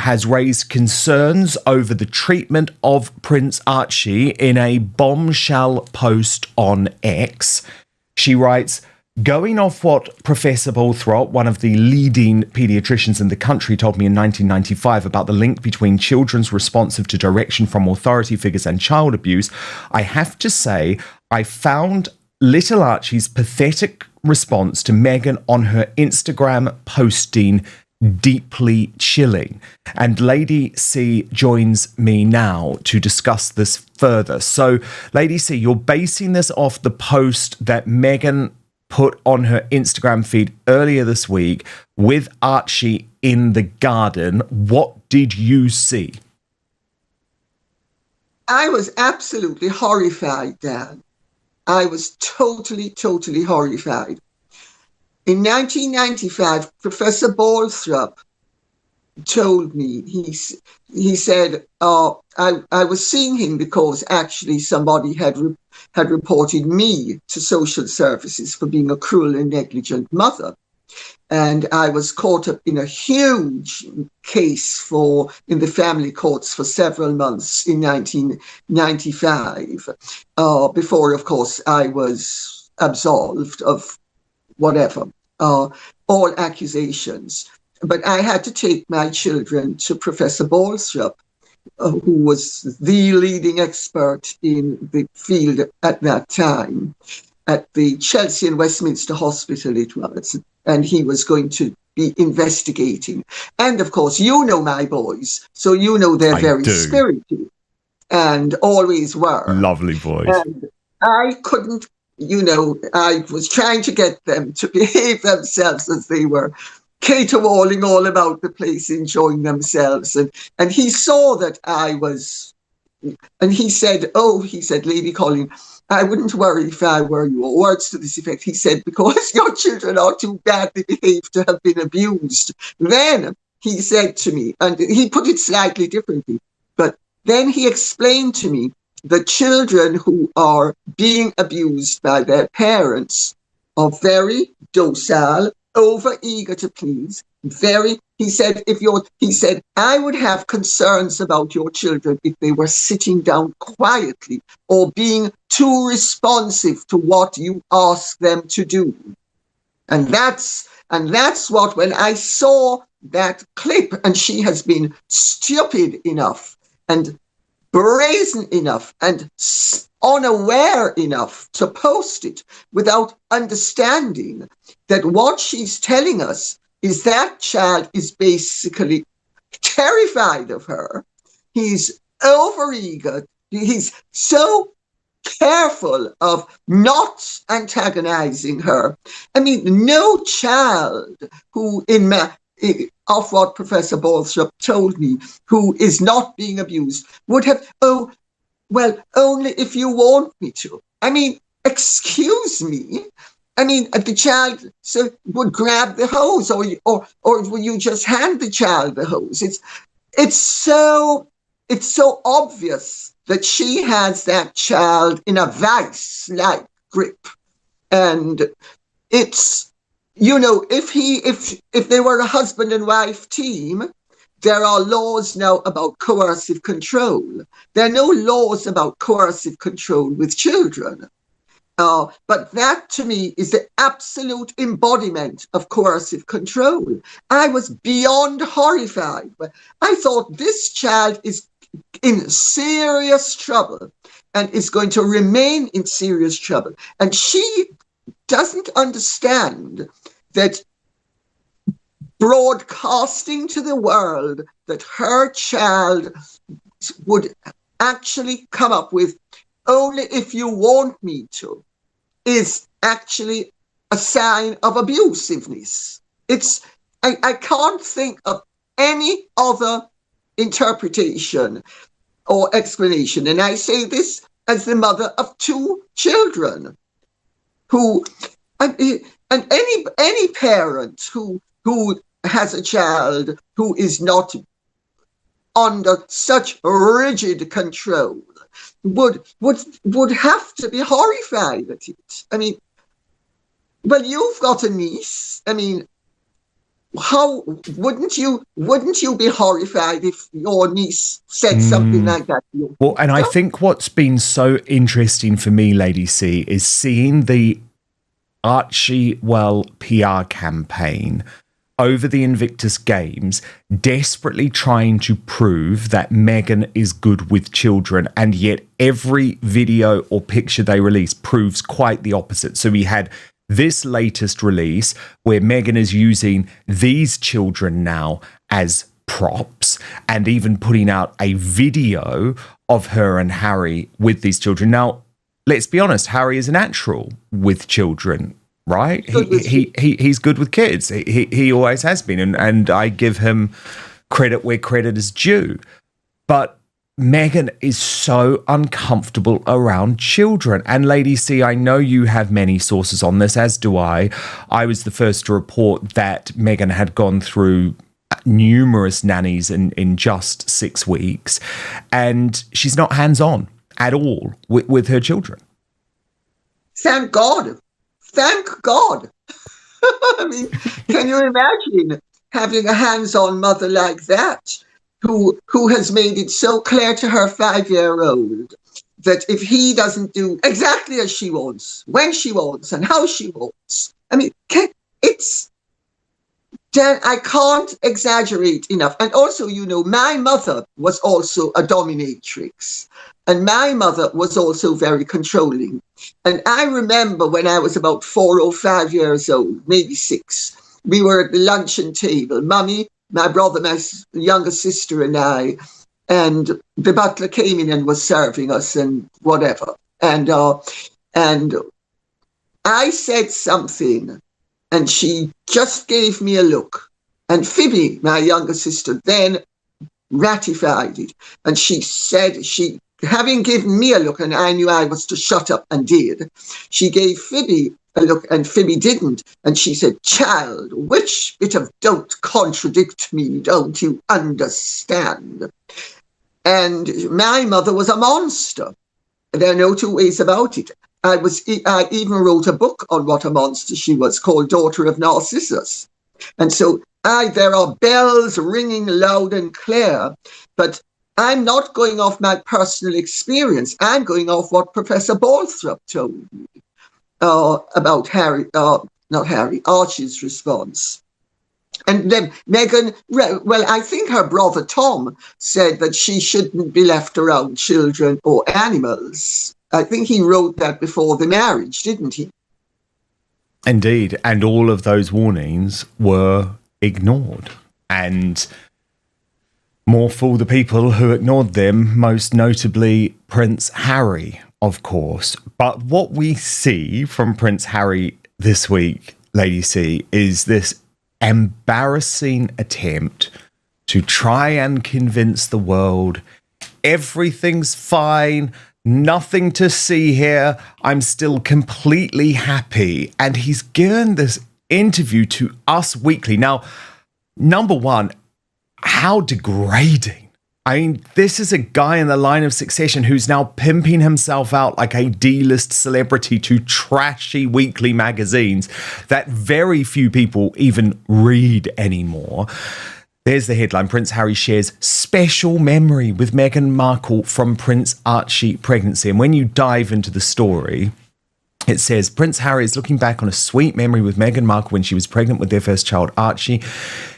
has raised concerns over the treatment of Prince Archie in a bombshell post on X. She writes, going off what Professor Balthrop, one of the leading paediatricians in the country, told me in 1995 about the link between children's responsive to direction from authority figures and child abuse, I have to say I found little Archie's pathetic response to Meghan on her Instagram posting deeply chilling. And Lady C joins me now to discuss this further. So, Lady C, you're basing this off the post that Meghan put on her Instagram feed earlier this week with Archie in the garden. What did you see? I was absolutely horrified, Dan. I was totally horrified. In 1995, Professor Balthrop told me, he said, I was seeing him because actually somebody had reported me to social services for being a cruel and negligent mother. And I was caught up in a huge case in the family courts for several months in 1995, before, of course, I was absolved of whatever, all accusations. But I had to take my children to Professor Balthrop, who was the leading expert in the field at that time, at the Chelsea and Westminster Hospital it was, and he was going to be investigating. And of course, you know my boys, so you know they're very spirited and always were. Lovely boys. And I couldn't, I was trying to get them to behave themselves as they were caterwauling all about the place, enjoying themselves. And he saw that I was, and he said, Lady Colin, I wouldn't worry if I were you, or words to this effect. He said, because your children are too badly behaved to have been abused. Then he said to me, and he put it slightly differently, but then he explained to me the children who are being abused by their parents are very docile, over eager to please, he said, I would have concerns about your children if they were sitting down quietly or being too responsive to what you ask them to do. And that's what, when I saw that clip, and she has been stupid enough and brazen enough and unaware enough to post it without understanding that what she's telling us is that child is basically terrified of her. He's overeager. He's so careful of not antagonizing her. I mean, no child who, of what Professor Balthrop told me, who is not being abused, would have, only if you want me to. I mean, excuse me. I mean, the child would grab the hose, or will you just hand the child the hose? It's so obvious that she has that child in a vice-like grip, and it's, if they were a husband and wife team, there are laws now about coercive control. There are no laws about coercive control with children. But that, to me, is the absolute embodiment of coercive control. I was beyond horrified. I thought this child is in serious trouble and is going to remain in serious trouble. And she doesn't understand that broadcasting to the world that her child would actually come up with only if you want me to is actually a sign of abusiveness. I can't think of any other interpretation or explanation. And I say this as the mother of two children and any parent who has a child who is not under such rigid control would have to be horrified at it. I mean, well, you've got a niece. I mean, how wouldn't you be horrified if your niece said something like that to you? Well, and I think what's been so interesting for me, Lady C, is seeing the Archie PR campaign over the Invictus Games, desperately trying to prove that Meghan is good with children, and yet every video or picture they release proves quite the opposite. So we had this latest release where Meghan is using these children now as props and even putting out a video of her and Harry with these children. Now, let's be honest, Harry is a natural with children, right? He's good with kids. He always has been, and I give him credit where credit is due. But Meghan is so uncomfortable around children. And Lady C, I know you have many sources on this, as do I. I was the first to report that Meghan had gone through numerous nannies in just 6 weeks, and she's not hands-on at all with her children. Thank God. Thank God. I mean, can you imagine having a hands-on mother like that, who has made it so clear to her 5-year-old that if he doesn't do exactly as she wants, when she wants, and how she wants, I mean, I can't exaggerate enough. And also, my mother was also a dominatrix. And my mother was also very controlling. And I remember when I was about 4 or 5 years old, maybe 6, we were at the luncheon table, Mummy, my brother, my younger sister and I, and the butler came in and was serving us and whatever. And I said something, and she just gave me a look. And Phoebe, my younger sister, then ratified it. And she said, having given me a look, and I knew I was to shut up and did, she gave Phoebe a look, and Phoebe didn't. And she said, "Child, which bit of don't contradict me, don't you understand?" And my mother was a monster. There are no two ways about it. I even wrote a book on what a monster she was, called Daughter of Narcissus. And so there are bells ringing loud and clear, but I'm not going off my personal experience. I'm going off what Professor Balthrop told me about Archie's response. And then Meghan, well, I think her brother Tom said that she shouldn't be left around children or animals. I think he wrote that before the marriage, didn't he? Indeed. And all of those warnings were ignored. And more fool the people who ignored them, most notably Prince Harry, of course. But what we see from Prince Harry this week, Lady C, is this embarrassing attempt to try and convince the world everything's fine, nothing to see here, I'm still completely happy. And he's given this interview to Us Weekly. Now, number one, how degrading. I mean, this is a guy in the line of succession who's now pimping himself out like a D-list celebrity to trashy weekly magazines that very few people even read anymore. There's the headline. Prince Harry shares special memory with Meghan Markle from Prince Archie pregnancy. And when you dive into the story, it says, Prince Harry is looking back on a sweet memory with Meghan Markle when she was pregnant with their first child, Archie.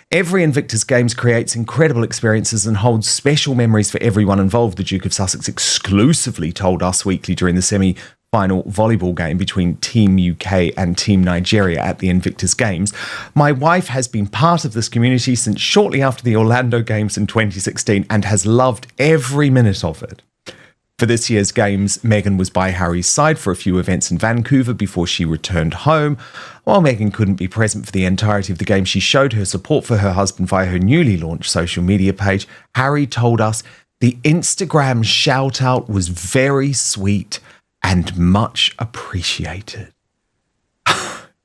Every Invictus Games creates incredible experiences and holds special memories for everyone involved, the Duke of Sussex exclusively told Us Weekly during the semi-final volleyball game between Team UK and Team Nigeria at the Invictus Games. My wife has been part of this community since shortly after the Orlando Games in 2016 and has loved every minute of it. For this year's Games, Meghan was by Harry's side for a few events in Vancouver before she returned home. While Meghan couldn't be present for the entirety of the game, she showed her support for her husband via her newly launched social media page. Harry told us the Instagram shout-out was very sweet and much appreciated.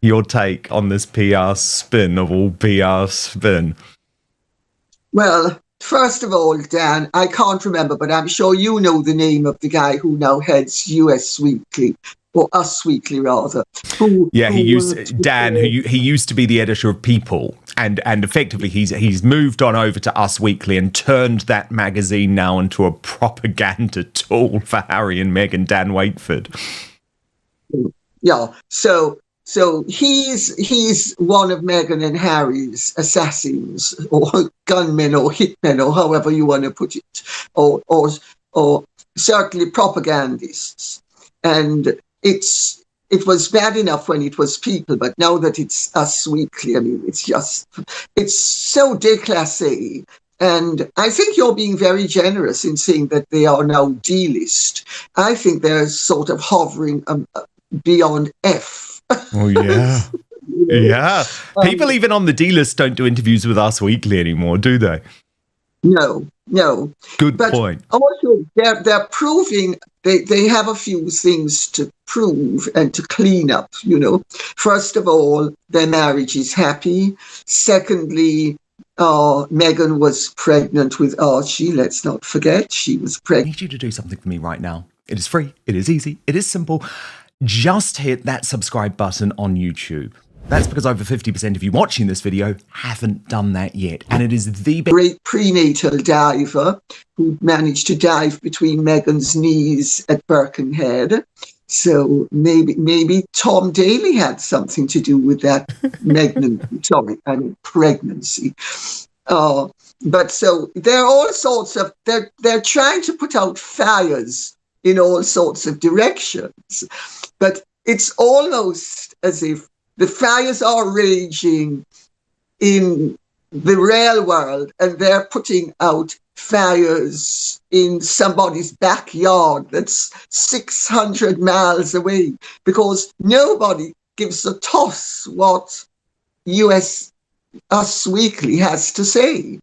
Your take on this PR spin of all PR spin? Well, first of all, Dan, I can't remember, but I'm sure you know the name of the guy who now heads US Weekly. or Us Weekly rather. He used to be the editor of People, and effectively he's moved on over to Us Weekly and turned that magazine now into a propaganda tool for Harry and Meghan. Dan Wakeford. Yeah, so he's one of Meghan and Harry's assassins, or gunmen, or hitmen, or however you want to put it, or certainly propagandists. And it was bad enough when it was People, but now that it's Us Weekly, I mean, it's so déclassé. And I think you're being very generous in saying that they are now D-list. I think they're sort of hovering beyond F. Oh, yeah. Yeah. People even on the D-list don't do interviews with Us Weekly anymore, do they? No. Good point. Also, they're proving, they have a few things to prove and to clean up, First of all, their marriage is happy. Secondly, Meghan was pregnant with Archie. Let's not forget, she was pregnant. I need you to do something for me right now. It is free. It is easy. It is simple. Just hit that subscribe button on YouTube. That's because over 50% of you watching this video haven't done that yet. And it is the great prenatal diver who managed to dive between Meghan's knees at Birkenhead. So maybe Tom Daley had something to do with that pregnancy. But so there are all sorts of, they're trying to put out fires in all sorts of directions. But it's almost as if the fires are raging in the real world, and they're putting out fires in somebody's backyard that's 600 miles away, because nobody gives a toss what US Us Weekly has to say.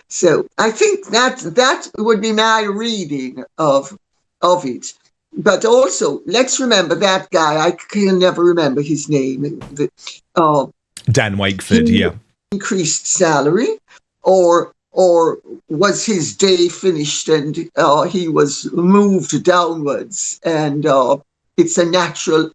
So I think that would be my reading of it. But also, let's remember that guy. I can never remember his name. Dan Wakeford, yeah. Increased salary, or was his day finished and he was moved downwards, and it's a natural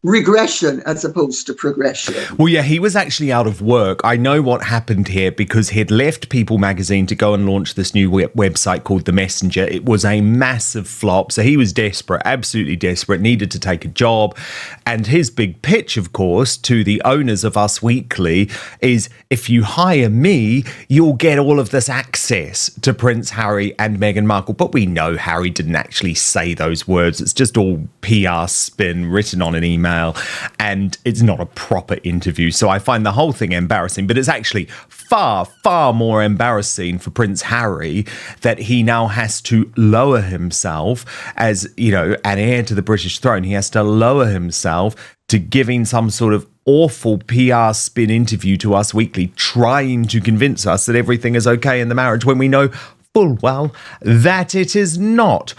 regression as opposed to progression. Well, yeah, he was actually out of work. I know what happened here, because he'd left People magazine to go and launch this new website called The Messenger. It was a massive flop. So he was desperate, absolutely desperate, needed to take a job. And his big pitch, of course, to the owners of Us Weekly is, if you hire me, you'll get all of this access to Prince Harry and Meghan Markle. But we know Harry didn't actually say those words. It's just all PR spin written on an email, and it's not a proper interview. So I find the whole thing embarrassing, but it's actually far, far more embarrassing for Prince Harry that he now has to lower himself as, an heir to the British throne. He has to lower himself to giving some sort of awful PR spin interview to Us Weekly, trying to convince us that everything is okay in the marriage, when we know full well that it is not.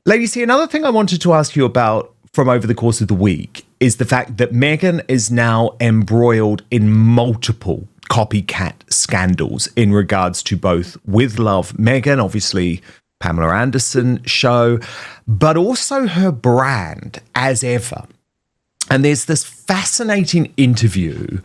Ladies, see, another thing I wanted to ask you about from over the course of the week is the fact that Meghan is now embroiled in multiple copycat scandals in regards to both With Love Meghan, obviously Pamela Anderson show, but also her brand as ever. And there's this fascinating interview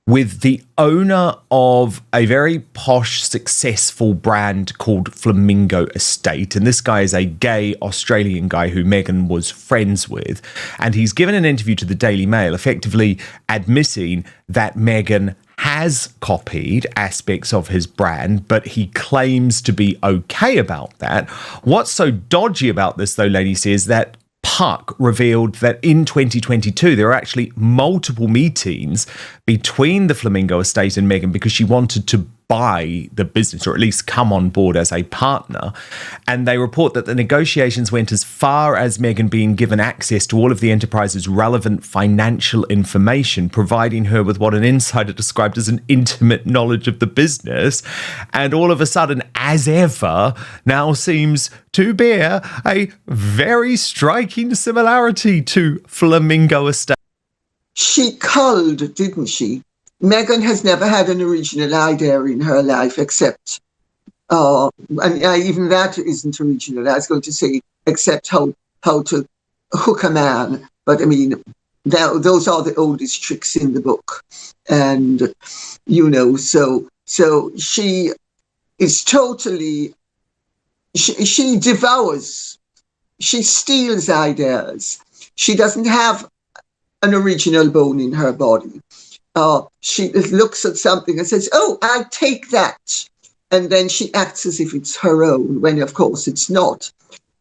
with the owner of a very posh, successful brand called Flamingo Estate. And this guy is a gay Australian guy who Meghan was friends with. And he's given an interview to the Daily Mail, effectively admitting that Meghan has copied aspects of his brand, but he claims to be okay about that. What's so dodgy about this, though, ladies, is that Puck revealed that in 2022, there were actually multiple meetings between the Flamingo Estate and Meghan because she wanted to buy the business, or at least come on board as a partner. And they report that the negotiations went as far as Meghan being given access to all of the enterprise's relevant financial information, providing her with what an insider described as an intimate knowledge of the business. And all of a sudden, as ever, now seems to bear a very striking similarity to Flamingo Estate. She culled, didn't she? Meghan has never had an original idea in her life, except, and even that isn't original, I was going to say, except how to hook a man. But I mean, those are the oldest tricks in the book. And, so she is totally, she devours, she steals ideas. She doesn't have an original bone in her body. She looks at something and says, "Oh, I'll take that." And then she acts as if it's her own, when of course it's not.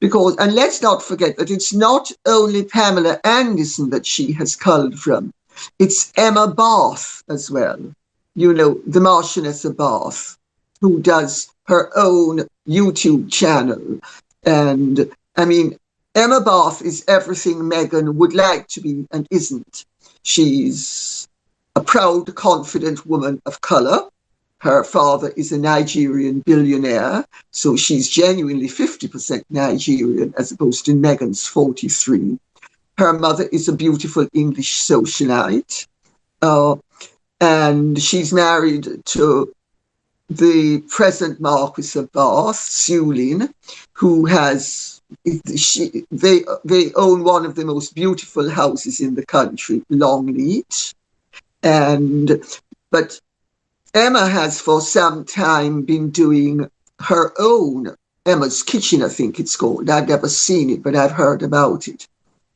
And let's not forget that it's not only Pamela Anderson that she has culled from. It's Emma Barth as well. The Marchioness of Bath, who does her own YouTube channel. And I mean, Emma Barth is everything Meghan would like to be and isn't. She's a proud, confident woman of colour. Her father is a Nigerian billionaire, so she's genuinely 50% Nigerian as opposed to Meghan's 43. Her mother is a beautiful English socialite, and she's married to the present Marquis of Bath, Sulin, who has, they own one of the most beautiful houses in the country, Longleat. But Emma has for some time been doing her own Emma's Kitchen, I think it's called. I've never seen it, but I've heard about it.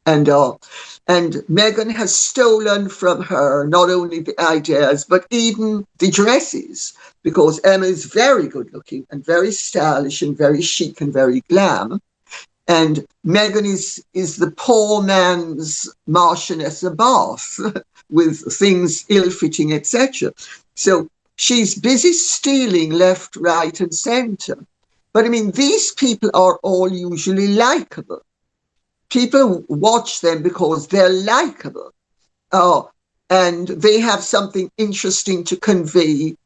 And Meghan has stolen from her not only the ideas, but even the dresses, because Emma is very good looking and very stylish and very chic and very glam. And Meghan is the poor man's Marchioness of Bath with things ill-fitting, etc. So she's busy stealing left, right, and centre. But I mean, these people are all usually likeable. People watch them because they're likeable. And they have something interesting to convey,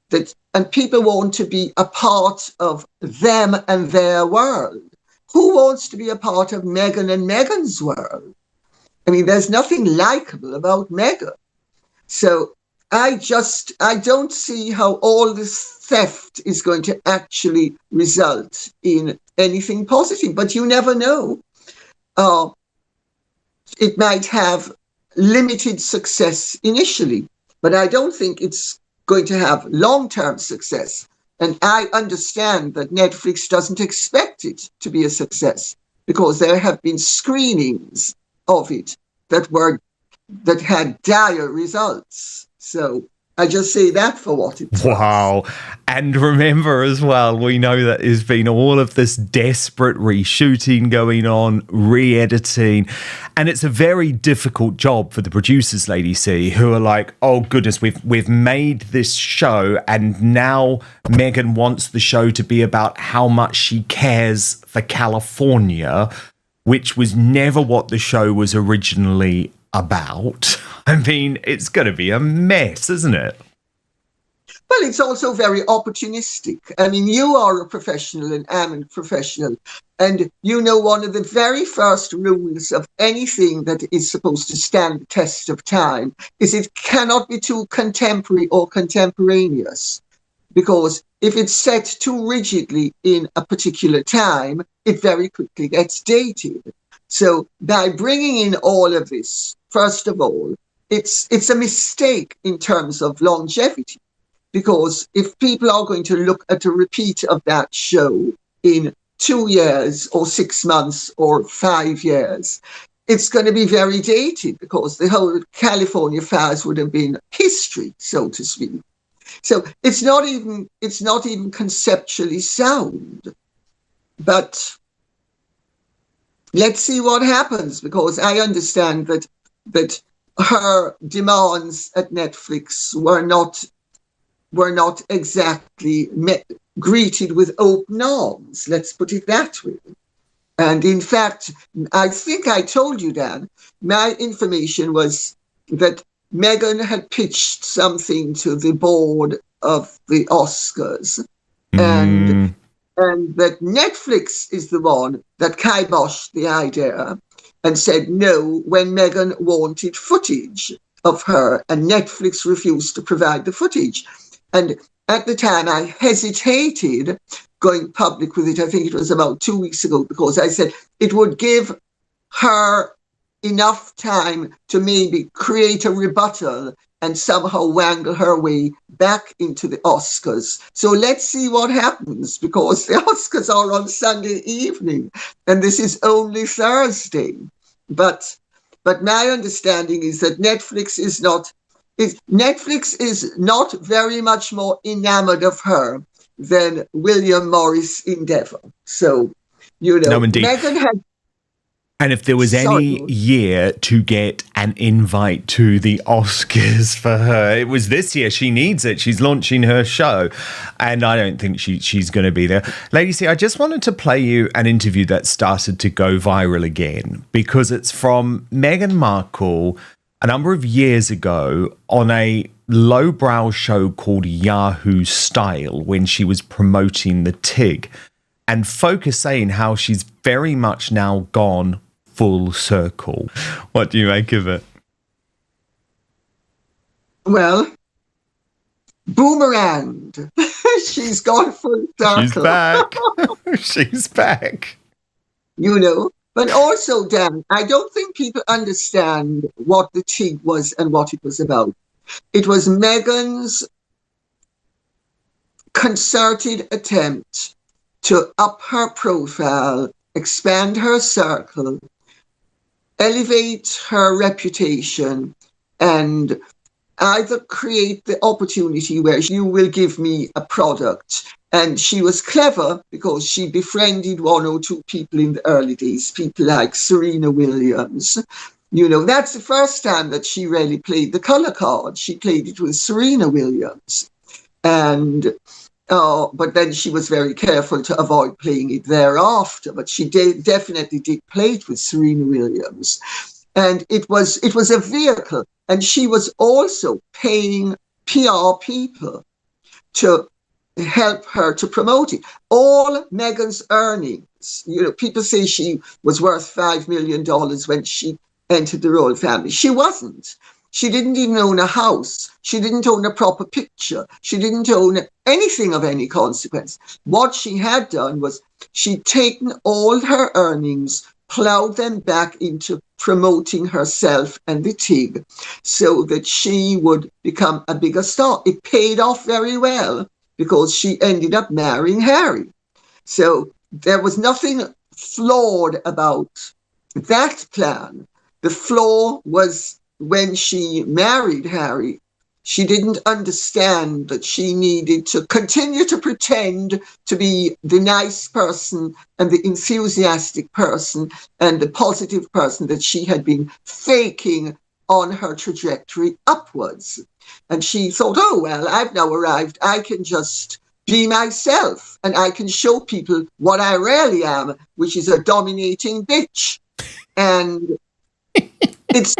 and people want to be a part of them and their world. Who wants to be a part of Meghan and Meghan's world? I mean, there's nothing likeable about Meghan. So I don't see how all this theft is going to actually result in anything positive, but you never know. It might have limited success initially, but I don't think it's going to have long-term success. And I understand that Netflix doesn't expect it to be a success because there have been screenings of it that had dire results. So I just say that for what it's worth. Wow. And remember as well, we know that there's been all of this desperate reshooting going on, re-editing, and it's a very difficult job for the producers, Lady C, who are like, oh goodness, we've made this show and now Meghan wants the show to be about how much she cares for California, which was never what the show was originally about. I mean, it's going to be a mess, isn't it? Well, it's also very opportunistic. I mean, you are a professional and I'm a professional. And one of the very first rules of anything that is supposed to stand the test of time is it cannot be too contemporary or contemporaneous. Because if it's set too rigidly in a particular time, it very quickly gets dated. So by bringing in all of this, first of all, it's a mistake in terms of longevity, because if people are going to look at a repeat of that show in 2 years or 6 months or 5 years, it's going to be very dated because the whole California Files would have been history, so to speak. So it's not even conceptually sound. But let's see what happens, because I understand that her demands at Netflix were not exactly greeted with open arms. Let's put it that way. And in fact, I think I told you, Dan, my information was that Meghan had pitched something to the board of the Oscars, and that Netflix is the one that kiboshed the idea and said no when Meghan wanted footage of her, and Netflix refused to provide the footage. And at the time, I hesitated going public with it. I think it was about 2 weeks ago, because I said it would give her enough time to maybe create a rebuttal and somehow wangle her way back into the Oscars. So let's see what happens, because the Oscars are on Sunday evening and this is only Thursday. But my understanding is that Netflix is not very much more enamored of her than William Morris Endeavour. So, No, indeed. Meghan had... And if there was any year to get an invite to the Oscars for her, it was this year. She needs it. She's launching her show. And I don't think she's going to be there. Lady C, I just wanted to play you an interview that started to go viral again, because it's from Meghan Markle a number of years ago on a lowbrow show called Yahoo Style, when she was promoting the TIG, and folk are saying how she's very much now gone full circle. What do you make of it? Well, boomerang. She's gone full circle. She's back. She's back. But also, Dan, I don't think people understand what the TIG was and what it was about. It was Meghan's concerted attempt to up her profile, expand her circle, elevate her reputation, and either create the opportunity where you will give me a product. And she was clever because she befriended one or two people in the early days, people like Serena Williams. That's the first time that she really played the color card. She played it with Serena Williams. And but then she was very careful to avoid playing it thereafter. But she definitely did play it with Serena Williams. And it was a vehicle. And she was also paying PR people to help her to promote it. All Meghan's earnings, people say she was worth $5 million when she entered the royal family. She wasn't. She didn't even own a house. She didn't own a proper picture. She didn't own anything of any consequence. What she had done was she'd taken all her earnings, plowed them back into promoting herself and the TIG so that she would become a bigger star. It paid off very well because she ended up marrying Harry. So there was nothing flawed about that plan. The flaw was when she married Harry, she didn't understand that she needed to continue to pretend to be the nice person and the enthusiastic person and the positive person that she had been faking on her trajectory upwards. And she thought, oh, well, I've now arrived. I can just be myself and I can show people what I really am, which is a dominating bitch. And he's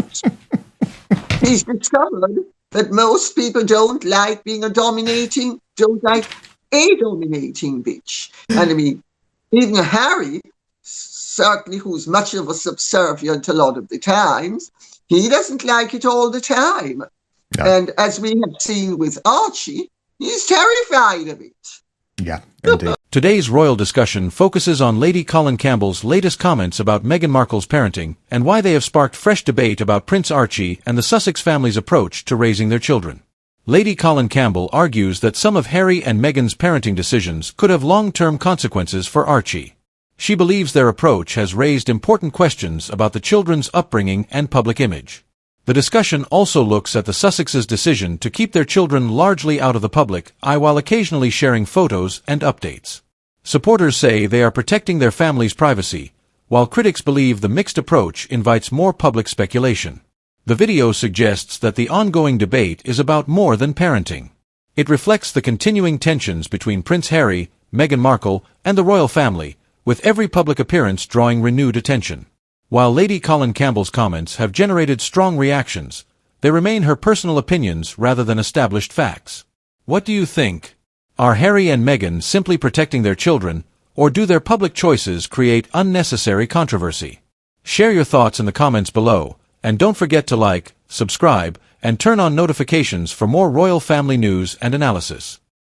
discovered that most people don't like a dominating bitch. And I mean, even Harry, certainly who's much of a subservient a lot of the times, he doesn't like it all the time. No. And as we have seen with Archie, he's terrified of it. Yeah, indeed. Today's royal discussion focuses on Lady Colin Campbell's latest comments about Meghan Markle's parenting and why they have sparked fresh debate about Prince Archie and the Sussex family's approach to raising their children. Lady Colin Campbell argues that some of Harry and Meghan's parenting decisions could have long-term consequences for Archie. She believes their approach has raised important questions about the children's upbringing and public image. The discussion also looks at the Sussexes' decision to keep their children largely out of the public eye while occasionally sharing photos and updates. Supporters say they are protecting their family's privacy, while critics believe the mixed approach invites more public speculation. The video suggests that the ongoing debate is about more than parenting. It reflects the continuing tensions between Prince Harry, Meghan Markle, and the royal family, with every public appearance drawing renewed attention. While Lady Colin Campbell's comments have generated strong reactions, they remain her personal opinions rather than established facts. What do you think? Are Harry and Meghan simply protecting their children, or do their public choices create unnecessary controversy? Share your thoughts in the comments below, and don't forget to like, subscribe, and turn on notifications for more royal family news and analysis.